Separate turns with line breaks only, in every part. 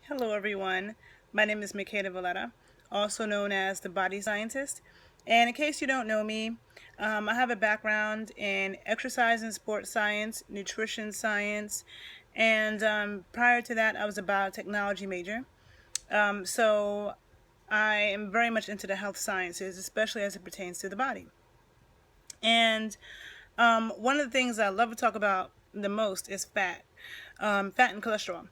Hello everyone, my name is Makeda Voletta, also known as the Body Scientist. And in case you don't know me, I have a background in exercise and sports science, nutrition science, and prior to that I was a biotechnology major. So I am very much into the health sciences, especially as it pertains to the body. And one of the things I love to talk about the most is fat and cholesterol,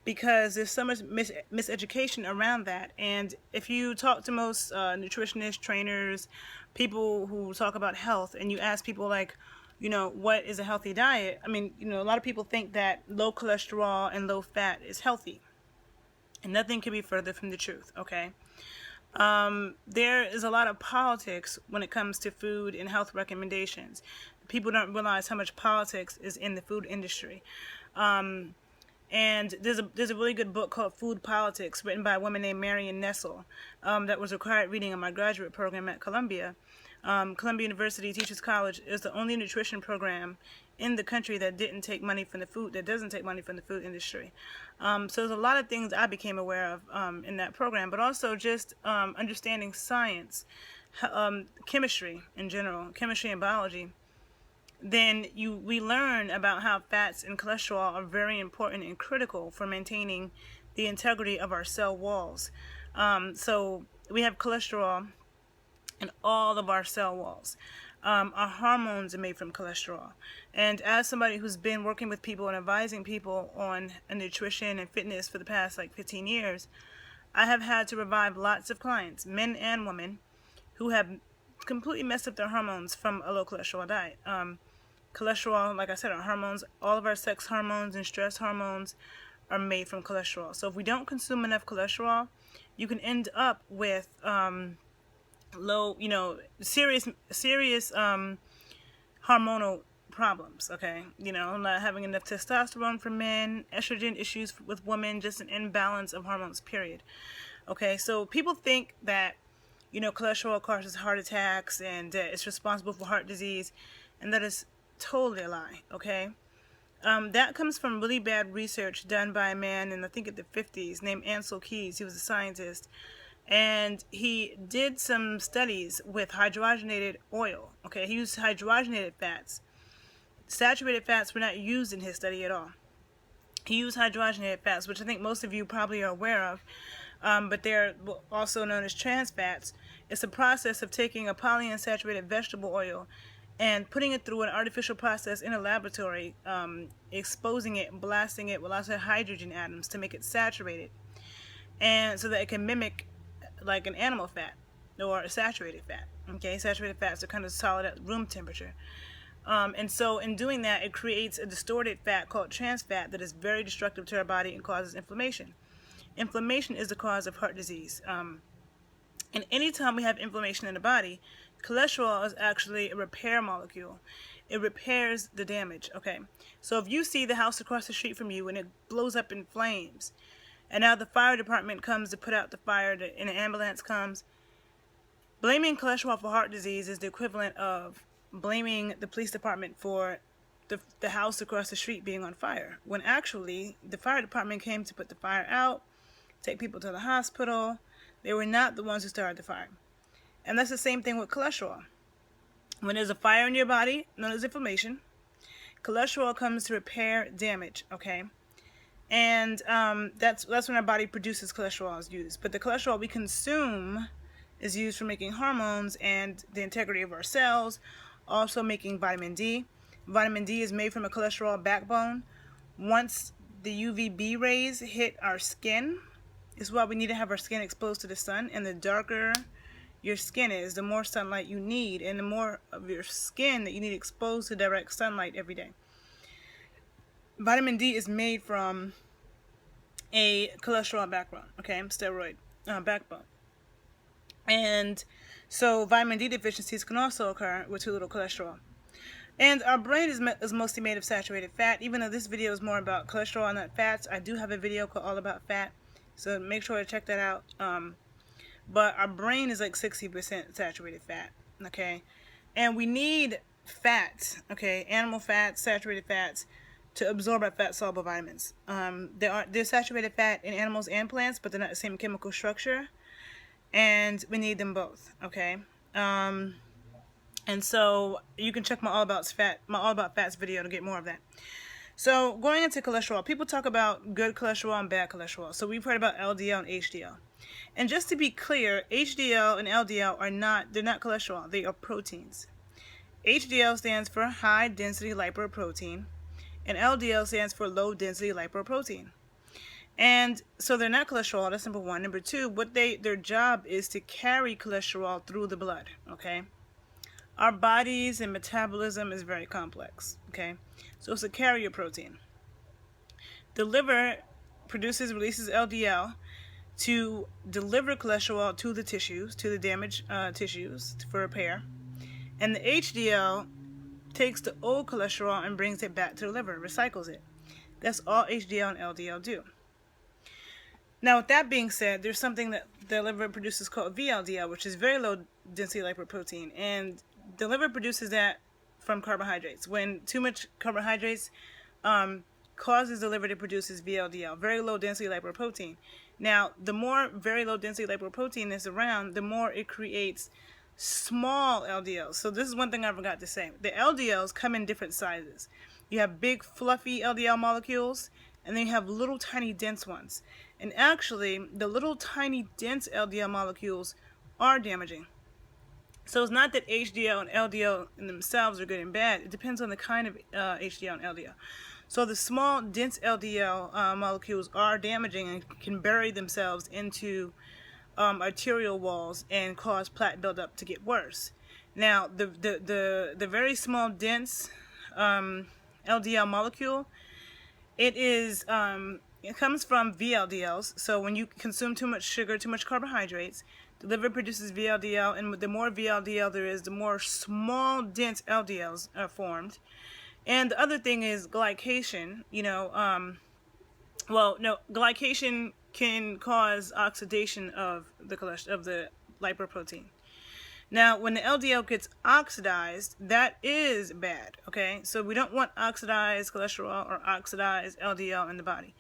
because there's so much miseducation around that. And if you talk to most nutritionists, trainers, people who talk about health, and you ask people like, what is a healthy diet? I mean, a lot of people think that low cholesterol and low fat is healthy, and nothing could be further from the truth. Okay. There is a lot of politics when it comes to food and health recommendations. People don't realize how much politics is in the food industry. And there's a really good book called Food Politics, written by a woman named Marion Nestle, that was required reading in my graduate program at Columbia. Columbia University Teachers College is the only nutrition program in the country that doesn't take money from the food industry. So there's a lot of things I became aware of in that program, but also just understanding science, chemistry in general, chemistry and biology. Then we learn about how fats and cholesterol are very important and critical for maintaining the integrity of our cell walls. So we have cholesterol in all of our cell walls. Our hormones are made from cholesterol. And as somebody who's been working with people and advising people on nutrition and fitness for the past 15 years, I have had to revive lots of clients, men and women, who have completely messed up their hormones from a low cholesterol diet. Cholesterol, like I said, our hormones, all of our sex hormones and stress hormones are made from cholesterol. So if we don't consume enough cholesterol, you can end up with low, serious hormonal problems. Okay, not having enough testosterone for men, estrogen issues with women, just an imbalance of hormones, period. Okay, so people think that cholesterol causes heart attacks and it's responsible for heart disease, and that is totally a lie. Okay, that comes from really bad research done by a man in, I think, in the 50s, named Ansel Keys. He was a scientist, and he did some studies with hydrogenated oil. Okay, he used hydrogenated fats. Saturated fats were not used in his study at all. He used hydrogenated fats, which I think most of you probably are aware of, but they're also known as trans fats. It's a process of taking a polyunsaturated vegetable oil and putting it through an artificial process in a laboratory, exposing it and blasting it with lots of hydrogen atoms to make it saturated, and so that it can mimic like an animal fat or a saturated fat. Okay, saturated fats are kind of solid at room temperature. And so in doing that, it creates a distorted fat called trans fat that is very destructive to our body and causes inflammation. Inflammation is the cause of heart disease. And anytime we have inflammation in the body, cholesterol is actually a repair molecule. It repairs the damage. Okay, so if you see the house across the street from you and it blows up in flames, and now the fire department comes to put out the fire, and an ambulance comes, blaming cholesterol for heart disease is the equivalent of blaming the police department for the house across the street being on fire, when actually the fire department came to put the fire out, take people to the hospital. They were not the ones who started the fire. And that's the same thing with cholesterol. When there's a fire in your body, known as inflammation, cholesterol comes to repair damage. Okay, and that's when our body produces cholesterol is used. But the cholesterol we consume is used for making hormones and the integrity of our cells, also making vitamin D. Vitamin D is made from a cholesterol backbone. Once the UVB rays hit our skin, is why we need to have our skin exposed to the sun, and the darker your skin is, the more sunlight you need, and the more of your skin that you need exposed to direct sunlight every day. Vitamin D is made from a cholesterol backbone, okay, steroid backbone. And so vitamin D deficiencies can also occur with too little cholesterol. And our brain is mostly made of saturated fat. Even though this video is more about cholesterol and not fats, I do have a video called All About Fat, so make sure to check that out. But our brain is like 60% saturated fat, okay? And we need fats, okay, animal fats, saturated fats, to absorb our fat-soluble vitamins. They're saturated fat in animals and plants, but they're not the same chemical structure, and we need them both. Okay. And so you can check my All About Fats video to get more of that. So going into cholesterol, people talk about good cholesterol and bad cholesterol. So we've heard about LDL and HDL. And just to be clear, HDL and LDL they're not cholesterol, they are proteins. HDL stands for high density lipoprotein, and LDL stands for low density lipoprotein. And so they're not cholesterol, that's number one. Number two, their job is to carry cholesterol through the blood, okay? Our bodies and metabolism is very complex, okay? So it's a carrier protein. The liver releases LDL to deliver cholesterol to the tissues, to the damaged tissues for repair. And the HDL takes the old cholesterol and brings it back to the liver, recycles it. That's all HDL and LDL do. Now, with that being said, there's something that the liver produces called VLDL, which is very low density lipoprotein. And the liver produces that from carbohydrates. When too much carbohydrates causes the liver to produce VLDL, very low density lipoprotein. Now, the more very low density lipoprotein is around, the more it creates small LDLs. So this is one thing I forgot to say. The LDLs come in different sizes. You have big fluffy LDL molecules, and then you have little tiny dense ones. And actually, the little tiny dense LDL molecules are damaging. So it's not that HDL and LDL in themselves are good and bad. It depends on the kind of HDL and LDL. So the small dense LDL molecules are damaging and can bury themselves into arterial walls and cause plaque buildup to get worse. Now, the very small dense LDL molecule, it comes from VLDLs. So when you consume too much sugar, too much carbohydrates, the liver produces VLDL, and the more VLDL there is, the more small dense LDLs are formed. And the other thing is glycation. Glycation can cause oxidation of the lipoprotein. Now, when the LDL gets oxidized, that is bad, okay? So we don't want oxidized cholesterol or oxidized LDL in the body.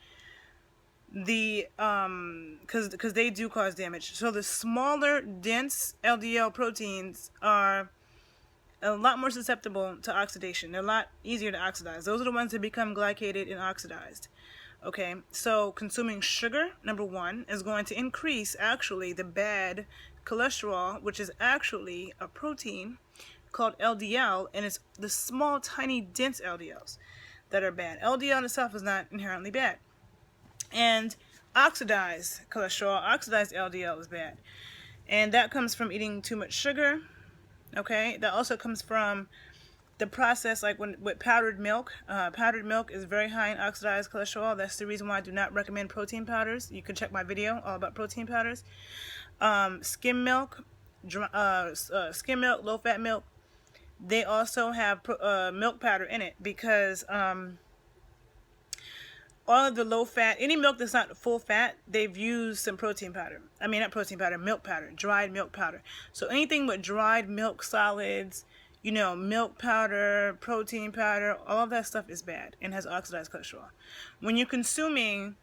Because they do cause damage. So the smaller, dense LDL proteins are a lot more susceptible to oxidation. They're a lot easier to oxidize. Those are the ones that become glycated and oxidized. Okay, so consuming sugar, number one, is going to increase actually the bad cholesterol, which is actually a protein called LDL, and it's the small, tiny, dense LDLs that are bad. LDL in itself is not inherently bad. And oxidized cholesterol, oxidized LDL is bad. And that comes from eating too much sugar, okay? That also comes from the process, like with powdered milk. Powdered milk is very high in oxidized cholesterol. That's the reason why I do not recommend protein powders. You can check my video all about protein powders. Skim milk, low-fat milk, they also have milk powder in it because all of the low-fat, any milk that's not full fat, they've used some protein powder. I mean, not protein powder, milk powder, dried milk powder. So anything with dried milk solids, milk powder, protein powder, all of that stuff is bad and has oxidized cholesterol. When you're consuming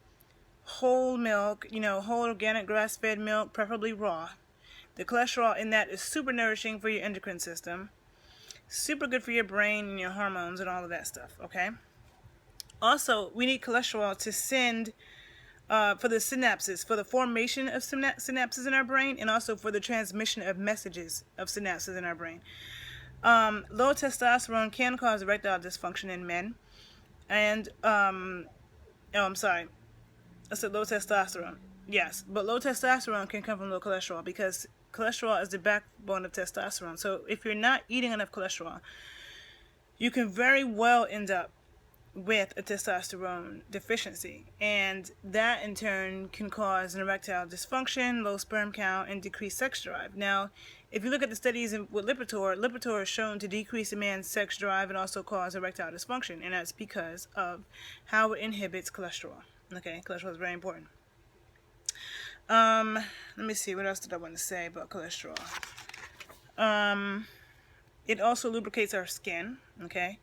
whole milk, whole organic grass-fed milk, preferably raw, the cholesterol in that is super nourishing for your endocrine system, super good for your brain and your hormones and all of that stuff, okay? Also, we need cholesterol to send for the synapses, for the formation of synapses in our brain, and also for the transmission of messages of synapses in our brain. Low testosterone can cause erectile dysfunction in men. And, I said low testosterone. Yes, but low testosterone can come from low cholesterol because cholesterol is the backbone of testosterone. So if you're not eating enough cholesterol, you can very well end up with a testosterone deficiency, and that in turn can cause an erectile dysfunction, low sperm count, and decreased sex drive. Now, if you look at the studies with Lipitor is shown to decrease a man's sex drive and also cause erectile dysfunction, and that's because of how it inhibits cholesterol. Okay, cholesterol is very important. Let me see, what else did I want to say about cholesterol? It also lubricates our skin, okay?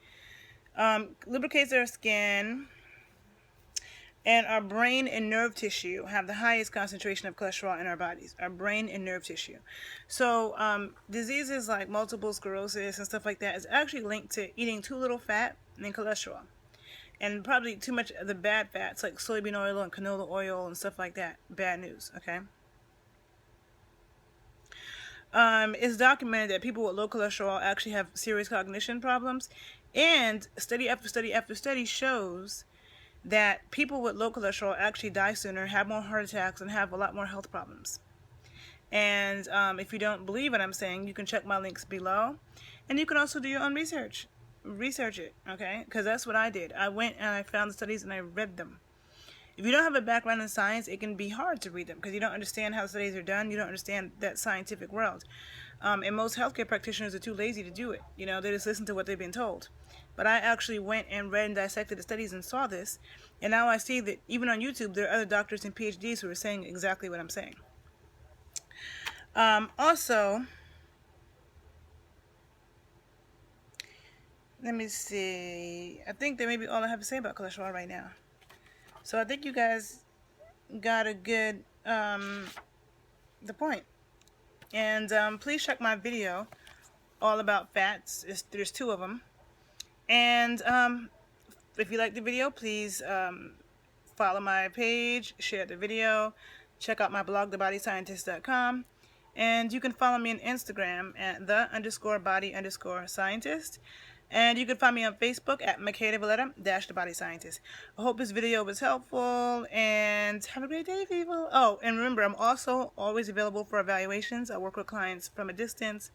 Lubricates our skin, and our brain and nerve tissue have the highest concentration of cholesterol in our bodies. Our brain and nerve tissue. So diseases like multiple sclerosis and stuff like that is actually linked to eating too little fat and cholesterol. And probably too much of the bad fats like soybean oil and canola oil and stuff like that. Bad news, okay? It's documented that people with low cholesterol actually have serious cognition problems. And study after study after study shows that people with low cholesterol actually die sooner, have more heart attacks, and have a lot more health problems. And if you don't believe what I'm saying, you can check my links below. And you can also do your own research. Research it, okay? Because that's what I did. I went and I found the studies and I read them. If you don't have a background in science, it can be hard to read them because you don't understand how studies are done. You don't understand that scientific world. And most healthcare practitioners are too lazy to do it. You know, they just listen to what they've been told. But I actually went and read and dissected the studies and saw this. And now I see that even on YouTube, there are other doctors and PhDs who are saying exactly what I'm saying. Also, let me see. I think that may be all I have to say about cholesterol right now. So I think you guys got a good, the point. And please check my video all about fats. There's 2 of them. And if you like the video, please follow my page, share the video, check out my blog, thebodyscientist.com. And you can follow me on Instagram at the_body_scientist. And you can find me on Facebook at Makeda Voletta _ the Body Scientist. I hope this video was helpful, and have a great day, people. Oh, and remember, I'm also always available for evaluations. I work with clients from a distance,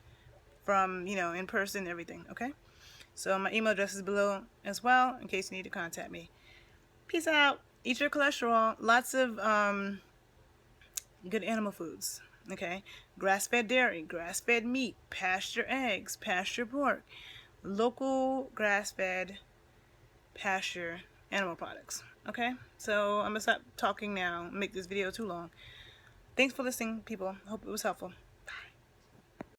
from, in person, everything, okay? So my email address is below as well, in case you need to contact me. Peace out. Eat your cholesterol. Lots of good animal foods, okay? Grass-fed dairy, grass-fed meat, pasture eggs, pasture pork. Local grass-fed pasture animal products. Okay, so I'm gonna stop talking now, make this video too long. Thanks for listening, people. Hope it was helpful.